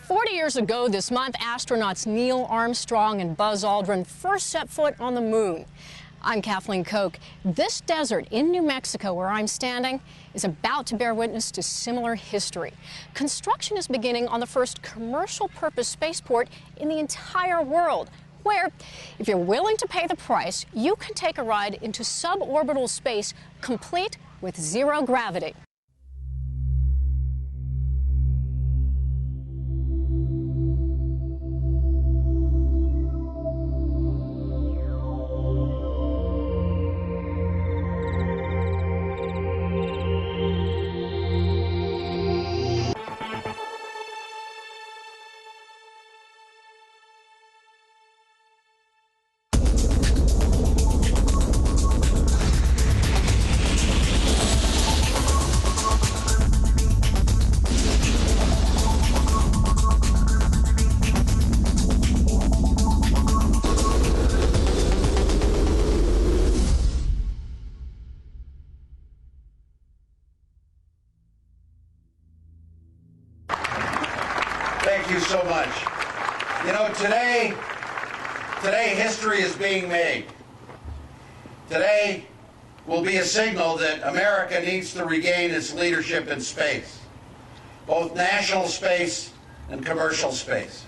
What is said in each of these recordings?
40 years ago this month, astronauts Neil Armstrong and Buzz Aldrin first set foot on the moon. I'm Kathleen Koch. This desert in New Mexico, where I'm standing, is about to bear witness to similar history. Construction is beginning on the first commercial-purpose spaceport in the entire world, where, if you're willing to pay the price, you can take a ride into suborbital space complete with zero gravity. Thank you so much. You know, today history is being made. Today will be a signal that America needs to regain its leadership in space, both national space and commercial space.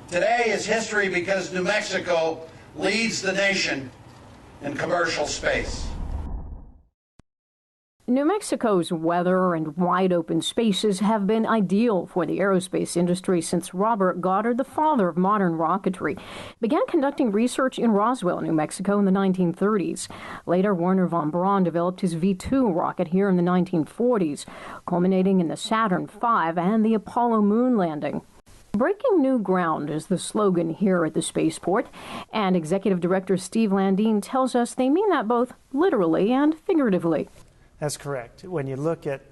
Today is history because New Mexico leads the nation in commercial space. New Mexico's weather and wide-open spaces have been ideal for the aerospace industry since Robert Goddard, the father of modern rocketry, began conducting research in Roswell, New Mexico in the 1930s. Later, Wernher von Braun developed his V-2 rocket here in the 1940s, culminating in the Saturn V and the Apollo moon landing. Breaking new ground is the slogan here at the spaceport, and Executive Director Steve Landine tells us they mean that both literally and figuratively. That's correct. When you look at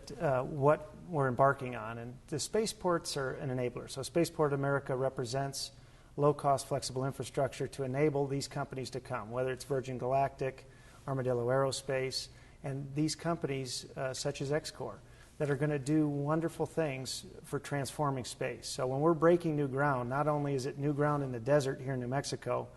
what we're embarking on, and the spaceports are an enabler. So Spaceport America represents low-cost, flexible infrastructure to enable these companies to come, whether it's Virgin Galactic, Armadillo Aerospace, and these companies such as XCOR that are going to do wonderful things for transforming space. So when we're breaking new ground, not only is it new ground in the desert here in New Mexico,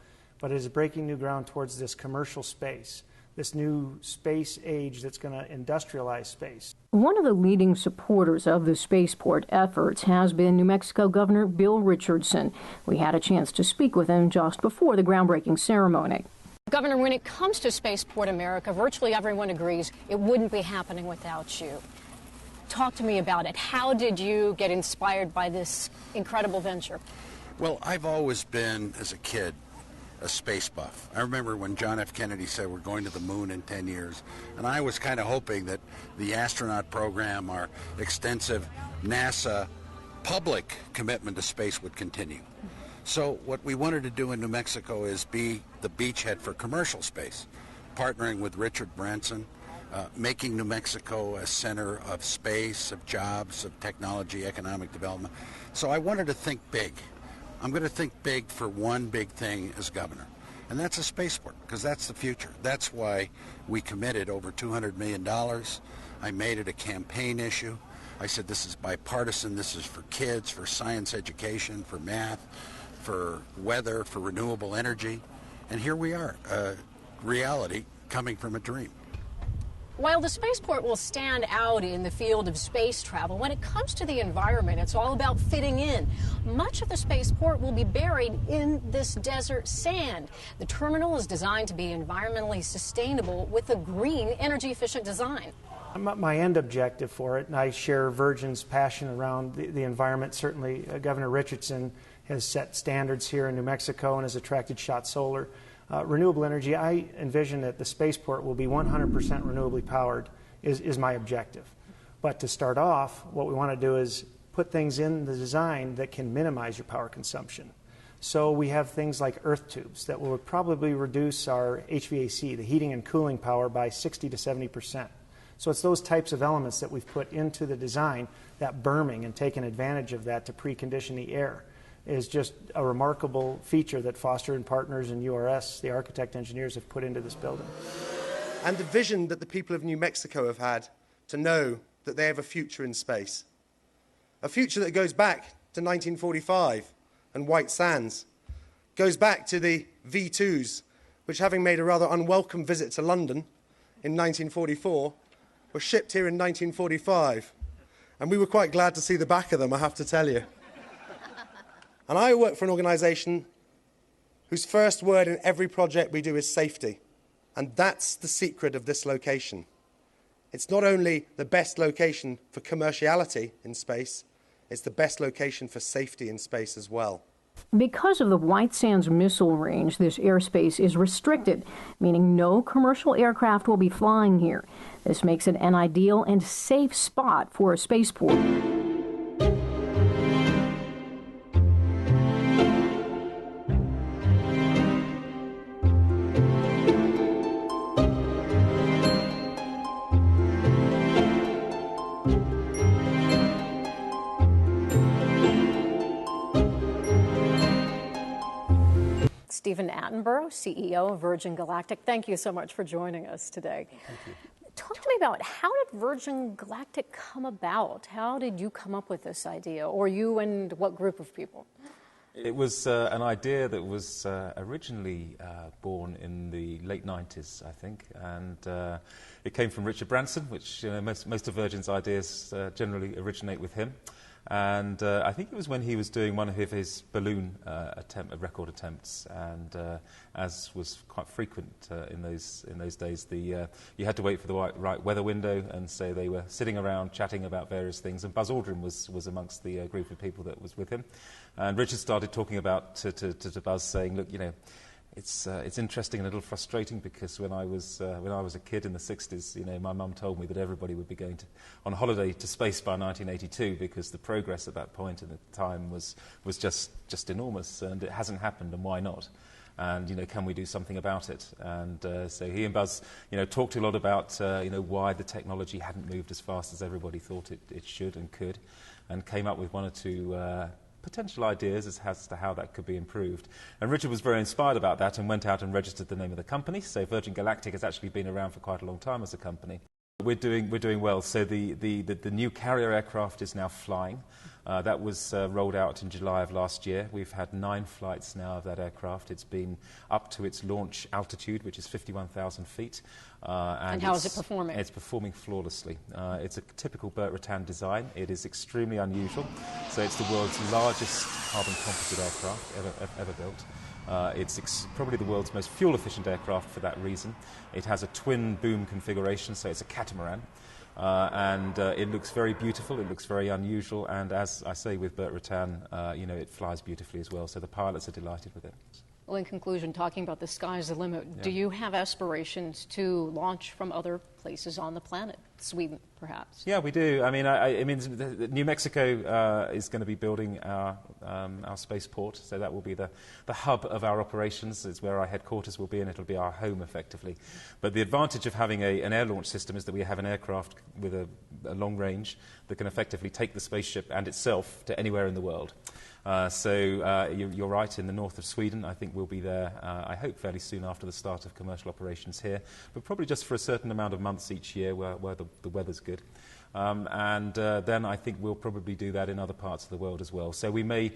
but it is breaking new ground towards this commercial space, this new space age that's going to industrialize space. One of the leading supporters of the spaceport efforts has been New Mexico Governor Bill Richardson. We had a chance to speak with him just before the groundbreaking ceremony. Governor, when it comes to Spaceport America, virtually everyone agrees it wouldn't be happening without you. Talk to me about it. How did you get inspired by this incredible venture? Well, I've always been, as a kid, a space buff. I remember when John F. Kennedy said we're going to the moon in 10 years, and I was kind of hoping that the astronaut program, our extensive NASA public commitment to space would continue. So what we wanted to do in New Mexico is be the beachhead for commercial space, partnering with Richard Branson, making New Mexico a center of space, of jobs, of technology, economic development. So I wanted to think big. I'm going to think big for one big thing as governor, and that's a spaceport, because that's the future. That's why we committed over $200 million. I made it a campaign issue. I said this is bipartisan, this is for kids, for science education, for math, for weather, for renewable energy, and here we are, reality coming from a dream. While the spaceport will stand out in the field of space travel, when it comes to the environment, it's all about fitting in. Much of the spaceport will be buried in this desert sand. The terminal is designed to be environmentally sustainable with a green, energy-efficient design. My end objective for it, and I share Virgin's passion around the environment. Certainly, Governor Richardson has set standards here in New Mexico and has attracted Shot Solar. Renewable energy, I envision that the spaceport will be 100% renewably powered is my objective. But to start off, what we want to do is put things in the design that can minimize your power consumption. So we have things like earth tubes that will probably reduce our HVAC, the heating and cooling power, by 60 to 70%. So it's those types of elements that we've put into the design, that berming, and taken advantage of that to precondition the air. Is just a remarkable feature that Foster and Partners and URS, the architect engineers, have put into this building. And the vision that the people of New Mexico have had to know that they have a future in space. A future that goes back to 1945 and White Sands. Goes back to the V2s, which, having made a rather unwelcome visit to London in 1944, were shipped here in 1945. And we were quite glad to see the back of them, I have to tell you. And I work for an organisation whose first word in every project we do is safety. And that's the secret of this location. It's not only the best location for commerciality in space, it's the best location for safety in space as well. Because of the White Sands missile range, this airspace is restricted, meaning no commercial aircraft will be flying here. This makes it an ideal and safe spot for a spaceport. Stephen Attenborough, CEO of Virgin Galactic, thank you so much for joining us today. Thank you. Talk to me about, how did Virgin Galactic come about? How did you come up with this idea, or you and what group of people? It was an idea that was originally born in the late 90s, I think, and it came from Richard Branson, which most of Virgin's ideas generally originate with him. And I think it was when he was doing one of his balloon record attempts, and as was quite frequent in those days, you had to wait for the right weather window, and so they were sitting around chatting about various things. And Buzz Aldrin was amongst the group of people that was with him. And Richard started talking about to Buzz, saying, "Look, it's interesting and a little frustrating, because when I was a kid in the 60s, my mum told me that everybody would be going on holiday to space by 1982, because the progress at that point in the time was just enormous, and it hasn't happened, and why not? And can we do something about it?" And so he and Buzz talked a lot about why the technology hadn't moved as fast as everybody thought it should and could, and came up with one or two potential ideas as to how that could be improved. And Richard was very inspired about that and went out and registered the name of the company. So Virgin Galactic has actually been around for quite a long time as a company. We're doing well. So the new carrier aircraft is now flying. That was rolled out in July of last year. We've had 9 flights now of that aircraft. It's been up to its launch altitude, which is 51,000 feet. And how is it performing? It's performing flawlessly. It's a typical Burt Rutan design. It is extremely unusual. So it's the world's largest carbon composite aircraft ever built. It's probably the world's most fuel-efficient aircraft for that reason. It has a twin boom configuration, so it's a catamaran. And it looks very beautiful, it looks very unusual, and as I say with Burt Rutan, it flies beautifully as well, so the pilots are delighted with it. Well, in conclusion, talking about the sky's the limit, do you have aspirations to launch from other places on the planet? Sweden, perhaps? Yeah, we do. I mean, New Mexico is going to be building our spaceport, so that will be the hub of our operations. It's where our headquarters will be, and it'll be our home, effectively. But the advantage of having an air launch system is that we have an aircraft with a long range that can effectively take the spaceship and itself to anywhere in the world. So you're right, in the north of Sweden. I think we'll be there, I hope, fairly soon after the start of commercial operations here, but probably just for a certain amount of months each year where the weather's good. And then I think we'll probably do that in other parts of the world as well. So we may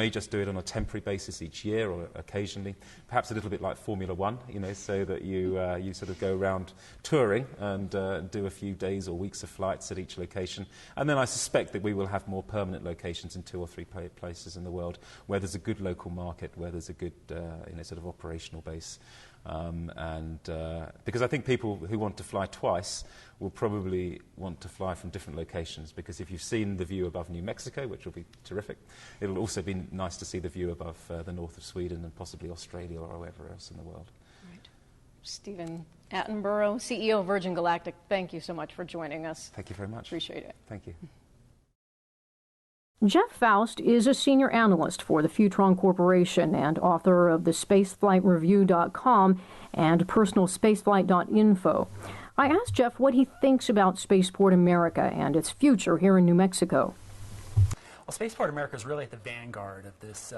just do it on a temporary basis each year, or occasionally, perhaps a little bit like Formula One, so that you sort of go around touring and do a few days or weeks of flights at each location. And then I suspect that we will have more permanent locations in 2 or 3 places in the world where there's a good local market, where there's a good sort of operational base. Because I think people who want to fly twice will probably want to fly from different locations, because if you've seen the view above New Mexico, which will be terrific, it'll also be nice to see the view above the north of Sweden and possibly Australia or wherever else in the world. Right. Stephen Attenborough, CEO of Virgin Galactic, thank you so much for joining us. Thank you very much. Appreciate it. Thank you. Jeff Faust is a senior analyst for the Futron Corporation and author of the spaceflightreview.com and personalspaceflight.info. I asked Jeff what he thinks about Spaceport America and its future here in New Mexico. Well, Spaceport America is really at the vanguard of this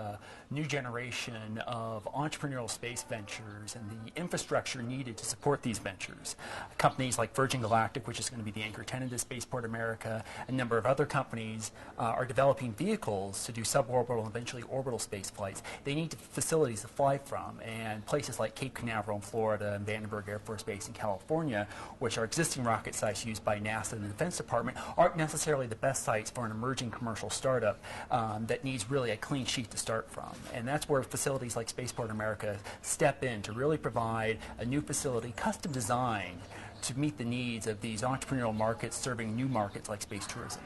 new generation of entrepreneurial space ventures and the infrastructure needed to support these ventures. Companies like Virgin Galactic, which is going to be the anchor tenant of Spaceport America, a number of other companies are developing vehicles to do suborbital and eventually orbital space flights. They need facilities to fly from, and places like Cape Canaveral in Florida and Vandenberg Air Force Base in California, which are existing rocket sites used by NASA and the Defense Department, aren't necessarily the best sites for an emerging commercial startup that needs really a clean sheet to start from. And that's where facilities like Spaceport America step in to really provide a new facility, custom designed to meet the needs of these entrepreneurial markets serving new markets like space tourism.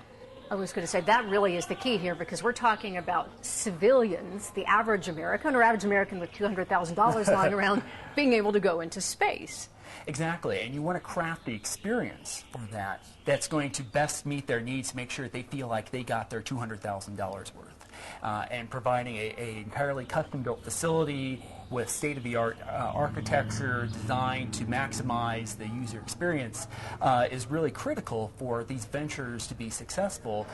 I was going to say that really is the key here, because we're talking about civilians, the average American or average American with $200,000 lying around being able to go into space. Exactly, and you want to craft the experience for that that's going to best meet their needs, make sure that they feel like they got their $200,000 worth. And providing an entirely custom-built facility with state-of-the-art architecture designed to maximize the user experience is really critical for these ventures to be successful,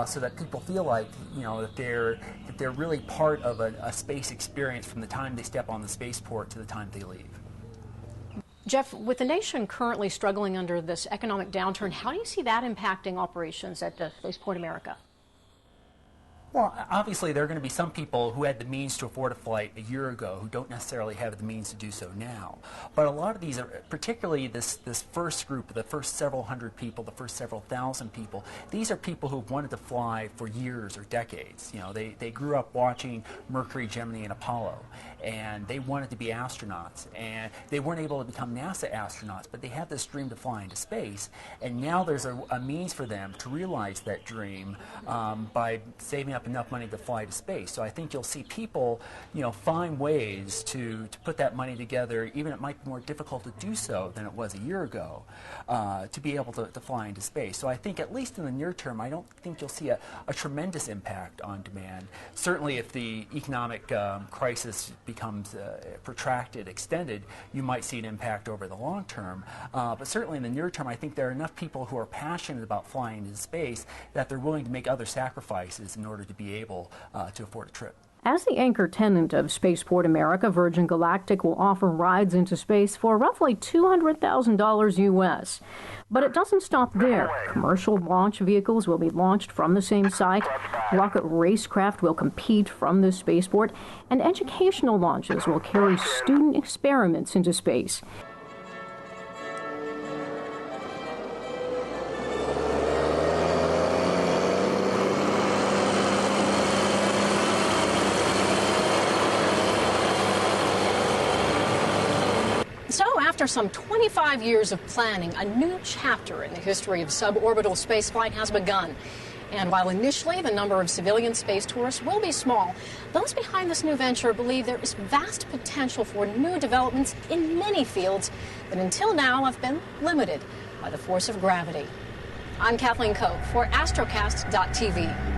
so that people feel like, you know, that they're really part of a space experience from the time they step on the spaceport to the time they leave. Jeff, with the nation currently struggling under this economic downturn, how do you see that impacting operations at Spaceport America? Well, obviously there are going to be some people who had the means to afford a flight a year ago who don't necessarily have the means to do so now. But a lot of these are, particularly this first group, the first several hundred people, the first several thousand people, these are people who've wanted to fly for years or decades. You know, they grew up watching Mercury, Gemini, and Apollo, and they wanted to be astronauts. And they weren't able to become NASA astronauts, but they had this dream to fly into space. And now there's a means for them to realize that dream by saving up enough money to fly to space. So I think you'll see people, you know, find ways to put that money together, even it might be more difficult to do so than it was a year ago, to be able to fly into space. So I think at least in the near term, I don't think you'll see a tremendous impact on demand. Certainly if the economic crisis becomes protracted, extended, you might see an impact over the long term. But certainly in the near term, I think there are enough people who are passionate about flying into space that they're willing to make other sacrifices in order to be able to afford a trip. As the anchor tenant of Spaceport America, Virgin Galactic will offer rides into space for roughly $200,000 U.S. But it doesn't stop there. Commercial launch vehicles will be launched from the same site, rocket racecraft will compete from this spaceport, and educational launches will carry student experiments into space. So, after some 25 years of planning, a new chapter in the history of suborbital spaceflight has begun. And while initially the number of civilian space tourists will be small, those behind this new venture believe there is vast potential for new developments in many fields that until now have been limited by the force of gravity. I'm Kathleen Koch for Astrocast.tv.